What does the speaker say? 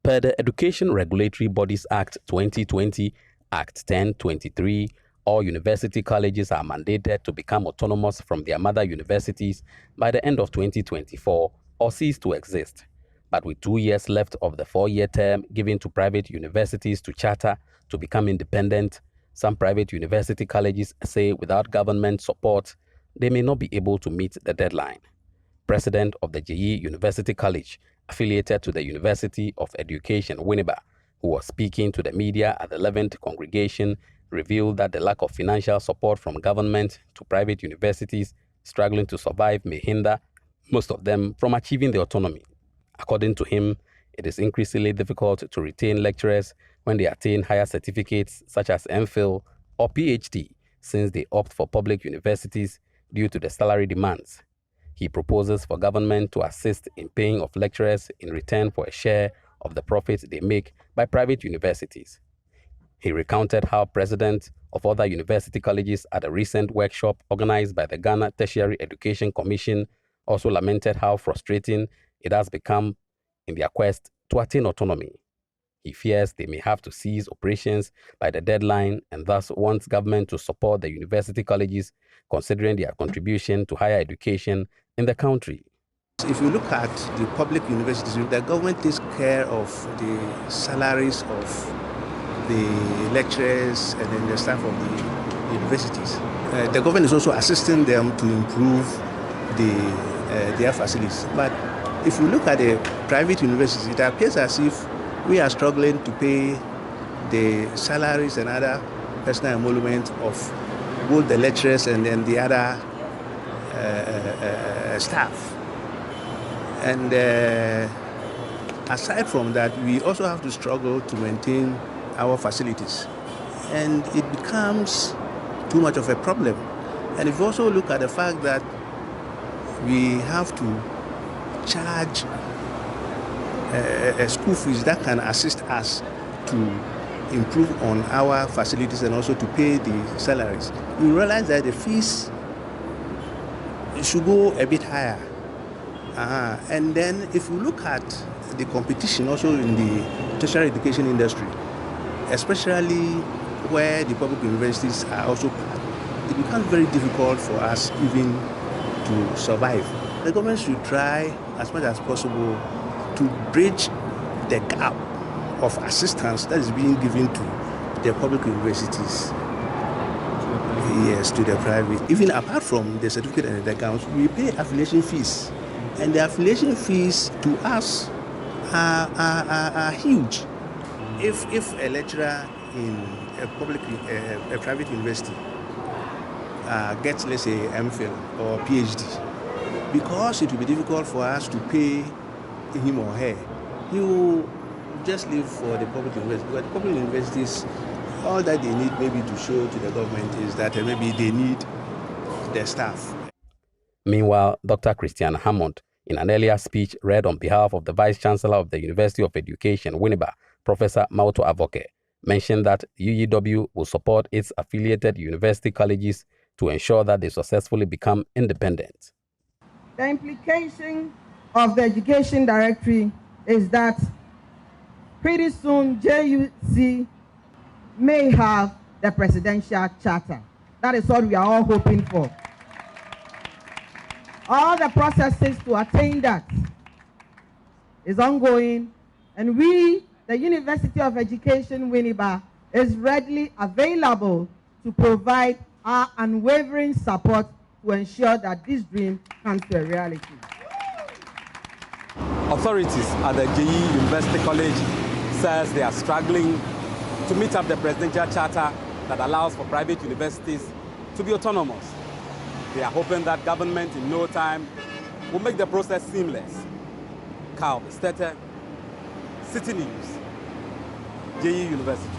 Per the Education Regulatory Bodies Act 2020, Act 1023, all university colleges are mandated to become autonomous from their mother universities by the end of 2024 or cease to exist. But with 2 years left of the 4-year term given to private universities to charter to become independent, some private university colleges say without government support, they may not be able to meet the deadline. President of the Egyiri University College, affiliated to the University of Education, Winneba, who was speaking to the media at the 11th congregation, revealed that the lack of financial support from government to private universities struggling to survive may hinder most of them from achieving the autonomy. According to him, it is increasingly difficult to retain lecturers when they attain higher certificates such as MPhil or PhD, since they opt for public universities due to the salary demands. He proposes for government to assist in paying of lecturers in return for a share of the profits they make by private universities. He recounted how presidents of other university colleges at a recent workshop organized by the Ghana Tertiary Education Commission also lamented how frustrating it has become in their quest to attain autonomy. He fears they may have to cease operations by the deadline and thus wants government to support the university colleges considering their contribution to higher education in the country. If you look at the public universities, the government takes care of the salaries of the lecturers and then the staff of the universities. The government is also assisting them to improve their facilities. But if you look at the private universities, it appears as if we are struggling to pay the salaries and other personal emolument of both the lecturers and then the other staff. And aside from that, we also have to struggle to maintain our facilities. And it becomes too much of a problem. And if you also look at the fact that we have to charge school fees that can assist us to improve on our facilities and also to pay the salaries, we realize that the fees should go a bit higher. And then if you look at the competition also in the tertiary education industry, especially where the public universities are also part, it becomes very difficult for us even to survive. The government should try as much as possible to bridge the gap of assistance that is being given to the public universities, yes, to the private. Even apart from the certificate and the accounts, we pay affiliation fees. And the affiliation fees to us are huge. If a lecturer in a private university gets, let's say, MPhil or PhD, because it will be difficult for us to pay him or her, he will just leave for the public university. But the public universities, all that they need maybe to show to the government is that maybe they need the staff. Meanwhile, Dr. Christian Hammond, in an earlier speech read on behalf of the Vice-Chancellor of the University of Education, Winneba, Professor Mauto Avoke, mentioned that UUW will support its affiliated university colleges to ensure that they successfully become independent. The implication of the Education Directory is that pretty soon JUC may have the presidential charter. That is what we are all hoping for. All the processes to attain that is ongoing, and we, the University of Education, Winneba, is readily available to provide our unwavering support to ensure that this dream comes to a reality. Authorities at the Egyiri University College says they are struggling to meet up the presidential charter that allows for private universities to be autonomous. They are hoping that government in no time will make the process seamless. Carl Stete, City News, Egyiri University.